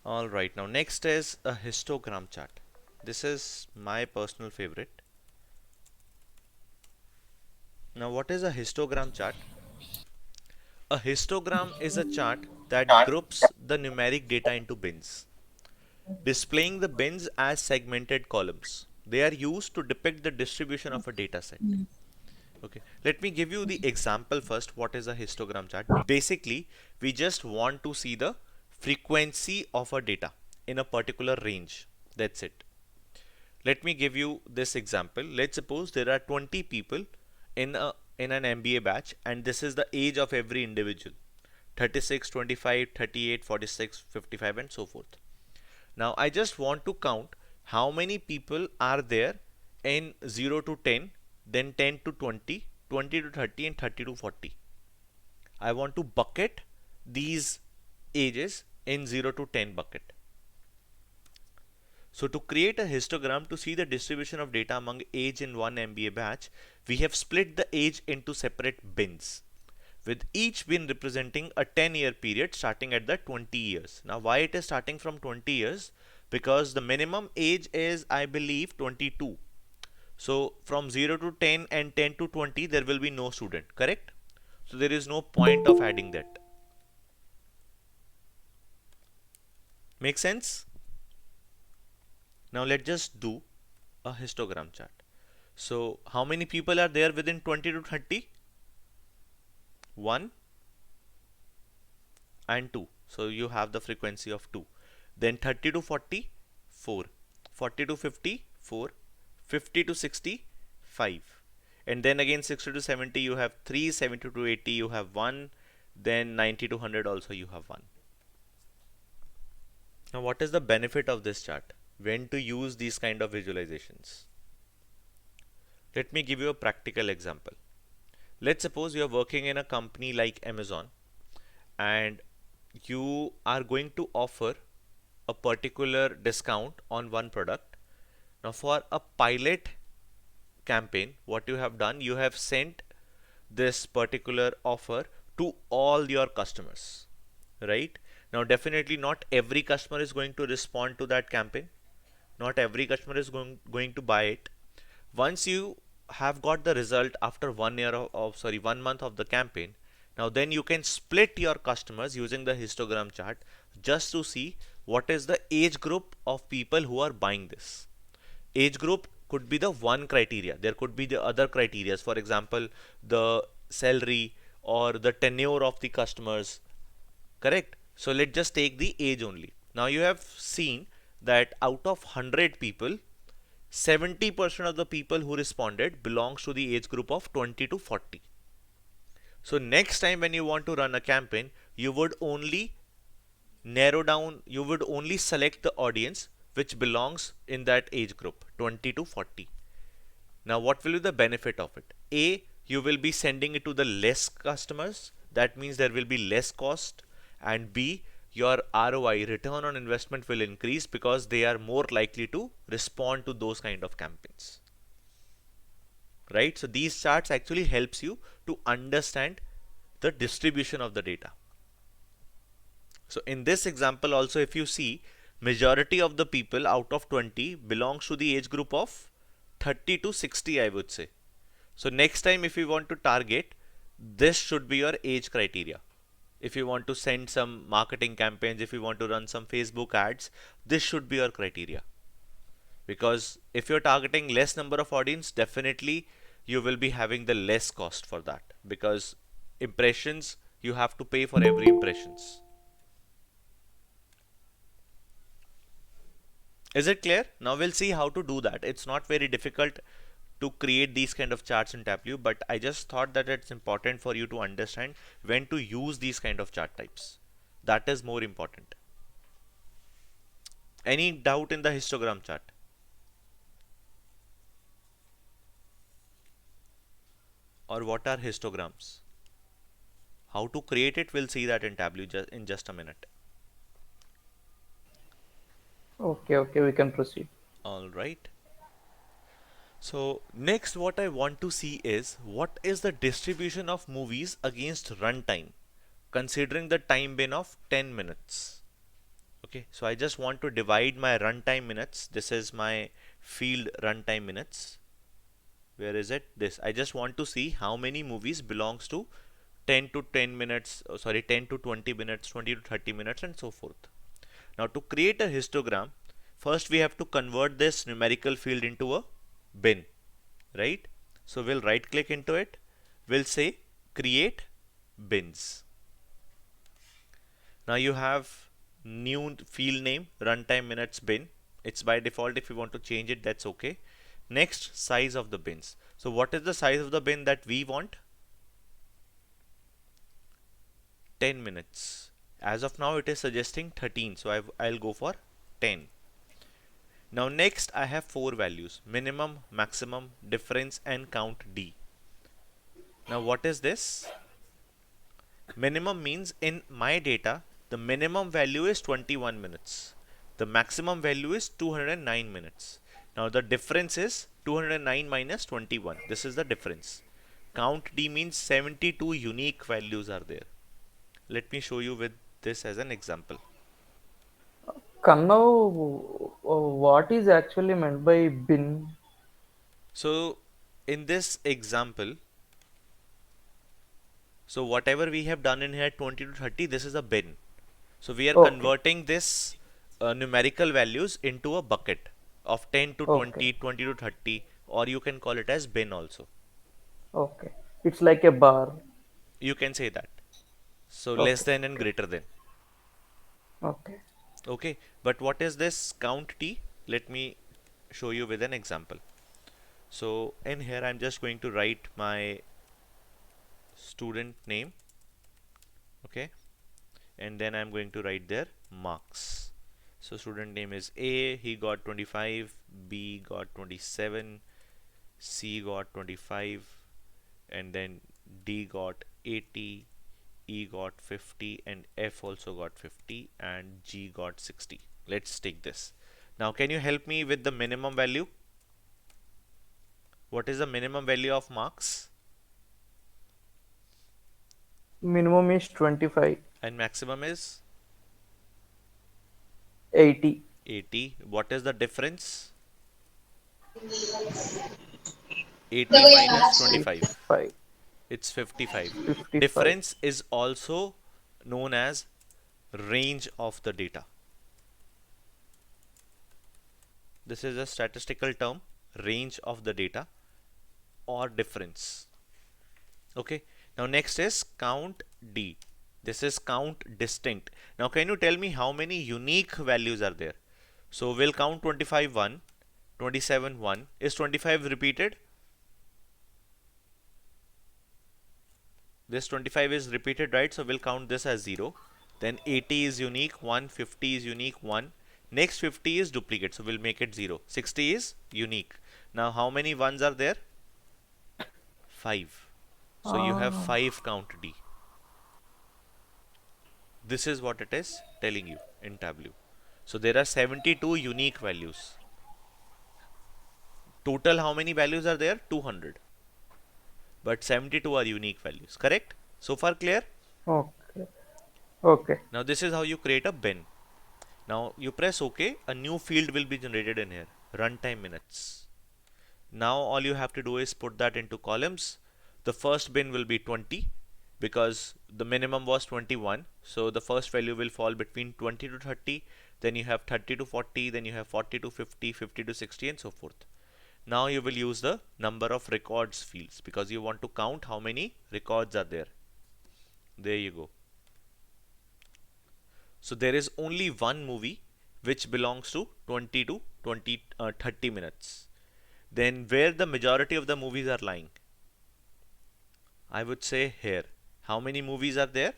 All right, now next is a histogram chart. This is my personal favorite. Now, what is a histogram chart? A histogram is a chart that groups the numeric data into bins, displaying the bins as segmented columns. They are used to depict the distribution of a data set. Okay, let me give you the example first. What is a histogram chart? Basically, we just want to see the frequency of a data in a particular range. That's it. Let me give you this example. Let's suppose there are 20 people in an MBA batch, and this is the age of every individual: 36, 25, 38, 46, 55, and so forth. Now I just want to count how many people are there in 0 to 10, then 10 to 20, 20 to 30, and 30 to 40. I want to bucket these ages in 0 to 10 bucket. So to create a histogram to see the distribution of data among age in one MBA batch, we have split the age into separate bins, with each bin representing a 10-year period starting at the 20 years. Now why it is starting from 20 years? Because the minimum age is, I believe, 22. So from 0 to 10 and 10 to 20 there will be no student, correct? So there is no point of adding that. Make sense? Now let's just do a histogram chart. So how many people are there within 20 to 30? 1 and 2. So you have the frequency of 2. Then 30 to 40, 4. 40 to 50, 4. 50 to 60, 5. And then again 60 to 70 you have 3. 70 to 80 you have 1. Then 90 to 100 also you have 1. Now what is the benefit of this chart? When to use these kind of visualizations? Let me give you a practical example. Let's suppose you are working in a company like Amazon, and you are going to offer a particular discount on one product. Now for a pilot campaign, what you have done, you have sent this particular offer to all your customers, right? Now definitely not every customer is going to respond to that campaign. Not every customer is going to buy it. Once you have got the result after 1 year of 1 month of the campaign, now then you can split your customers using the histogram chart just to see what is the age group of people who are buying this. Age group could be the one criteria. There could be the other criteria. For example, the salary or the tenure of the customers. Correct? So let's just take the age only. Now you have seen that out of 100 people, 70% of the people who responded belongs to the age group of 20 to 40. So next time when you want to run a campaign, you would only narrow down, you would only select the audience which belongs in that age group, 20 to 40. Now what will be the benefit of it? A, you will be sending it to the less customers. That means there will be less cost. And B, your ROI, return on investment, will increase because they are more likely to respond to those kind of campaigns. Right? So these charts actually helps you to understand the distribution of the data. So in this example also, if you see, majority of the people out of 20 belongs to the age group of 30 to 60, I would say. So next time if you want to target, this should be your age criteria. If you want to send some marketing campaigns, if you want to run some Facebook ads, this should be your criteria. Because if you're targeting less number of audience, definitely you will be having the less cost for that, because impressions, you have to pay for every impressions. Is it clear? Now we'll see how to do that. It's not very difficult to create these kind of charts in Tableau, but I just thought that it's important for you to understand when to use these kind of chart types. That is more important. Any doubt in the histogram chart? Or what are histograms? How to create it, we'll see that in Tableau in just a minute. Okay, we can proceed. All right. So next what I want to see is what is the distribution of movies against runtime, considering the time bin of 10 minutes. Okay, so I just want to divide my runtime minutes. This is my field runtime minutes. Where is it? This. I just want to see how many movies belongs to 10 to 10 minutes, 10 to 20 minutes, 20 to 30 minutes, and so forth. Now, to create a histogram, first we have to convert this numerical field into a bin, right? So we'll right click into it. We'll say create bins. Now you have new field name runtime minutes bin. It's by default. If you want to change it, that's okay. Next, size of the bins. So what is the size of the bin that we want? 10 minutes. As of now, it is suggesting 13. So I'll go for 10. Now next, I have 4 values: minimum, maximum, difference, and count D. Now what is this? Minimum means in my data, the minimum value is 21 minutes. The maximum value is 209 minutes. Now the difference is 209 minus 21. This is the difference. Count D means 72 unique values are there. Let me show you with this as an example. Kanav, what is actually meant by bin? So in this example, so whatever we have done in here 20 to 30, this is a bin. So we are Okay, converting this numerical values into a bucket of 10 to okay, 20, 20 to 30, or you can call it as bin also. okay. It's like a bar. You can say that. So less Okay, than and okay, greater than. okay. Okay, but what is this count T? Let me show you with an example. So in here I'm just going to write my student name, okay, and then I'm going to write their marks. So student name is A, he got 25, B got 27, C got 25, and then D got 80, E got 50, and F also got 50, and G got 60. Let's take this. Now can you help me with the minimum value? What is the minimum value of marks? Minimum is 25, And maximum is 80, 80. What is the difference? 80 minus 25. 55, It's 55. 55. Difference is also known as range of the data. This is a statistical term, range of the data or difference. Okay. Now next is count D. This is count distinct. Now can you tell me how many unique values are there? So we'll count 25 1, 27 1. Is 25 repeated? This 25 is repeated, right? So we'll count this as 0. Then 80 is unique, 1, 50 is unique, 1. Next 50 is duplicate, so we'll make it 0. 60 is unique. Now how many ones are there? 5. So you have Ah, 5 count D. This is what it is telling you in Tableau. So there are 72 unique values. Total how many values are there? 200. But 72 are unique values, correct? So far clear? okay, okay. Now this is how you create a bin. Now you press OK, a new field will be generated in here, runtime minutes. Now all you have to do is put that into columns. The first bin will be 20 because the minimum was 21. So the first value will fall between 20 to 30. Then you have 30 to 40. Then you have 40 to 50, 50 to 60, and so forth. Now you will use the number of records fields because you want to count how many records are there. There you go. So there is only one movie which belongs to 20 to 30 minutes. Then where the majority of the movies are lying? I would say here. How many movies are there?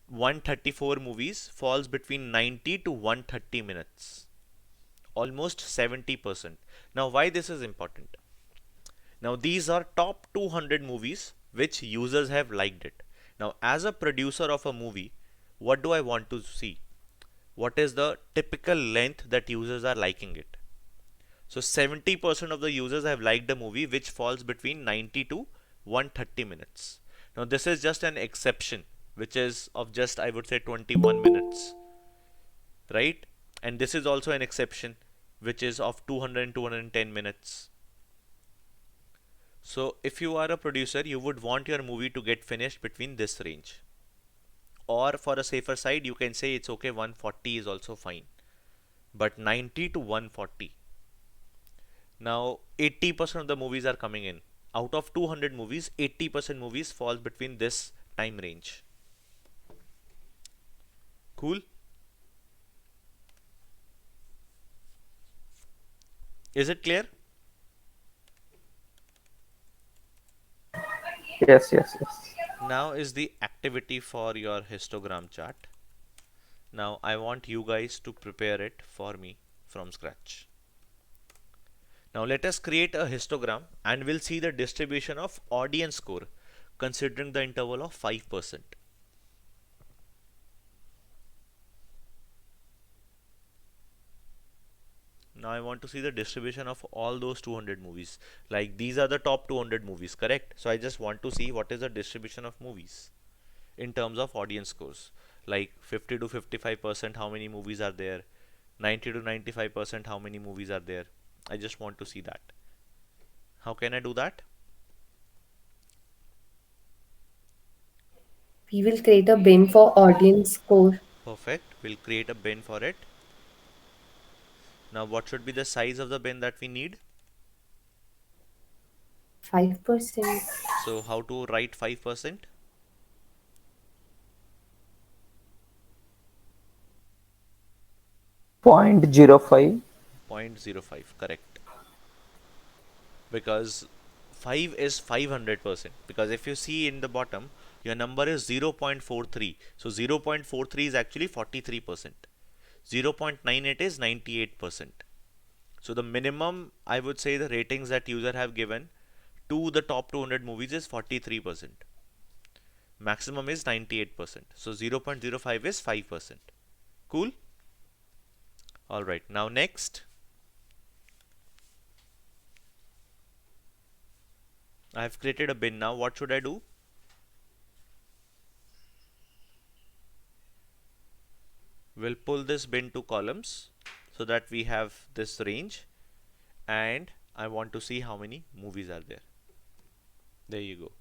134 movies falls between 90 to 130 minutes. Almost 70%. Now why this is important? Now these are top 200 movies which users have liked it. Now as a producer of a movie, what do I want to see? What is the typical length that users are liking it? So 70% of the users have liked a movie which falls between 90 to 130 minutes. Now this is just an exception. which is of just, I would say, 21 minutes, right? And this is also an exception, which is of 200 and 210 minutes. So if you are a producer, you would want your movie to get finished between this range. Or for a safer side, you can say it's okay, 140 is also fine. But 90 to 140. Now 80% of the movies are coming in. Out of 200 movies, 80% movies fall between this time range. Cool? Is it clear? Yes, yes, yes. Now is the activity for your histogram chart. Now I want you guys to prepare it for me from scratch. Now let us create a histogram and we'll see the distribution of audience score considering the interval of 5%. Now I want to see the distribution of all those 200 movies. Like these are the top 200 movies, correct? So I just want to see what is the distribution of movies in terms of audience scores. Like 50 to 55%, how many movies are there? 90 to 95%, how many movies are there? I just want to see that. How can I do that? We will create a bin for audience score. Perfect. We'll create a bin for it. Now what should be the size of the bin that we need? 5%. So how to write 5%? 0.05. 0.05, correct. Because 5 is 500%. Because if you see in the bottom, your number is 0.43. So 0.43 is actually 43%. 0.98 is 98%. So the minimum, I would say, the ratings that user have given to the top 200 movies is 43%. Maximum is 98%. So 0.05 is 5%. Cool? Alright, now next, I have created a bin. Now what should I do? We'll pull this bin to columns so that we have this range, and I want to see how many movies are there. There you go.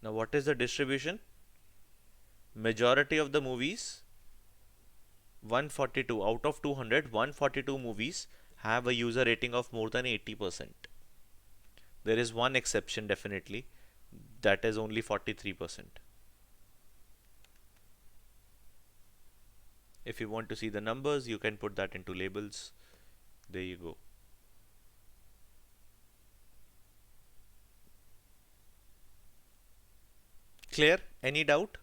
Now what is the distribution? Majority of the movies, 142 out of 200, 142 movies have a user rating of more than 80%. There is one exception definitely, that is only 43%. If you want to see the numbers, you can put that into labels. There you go. Clear? Any doubt?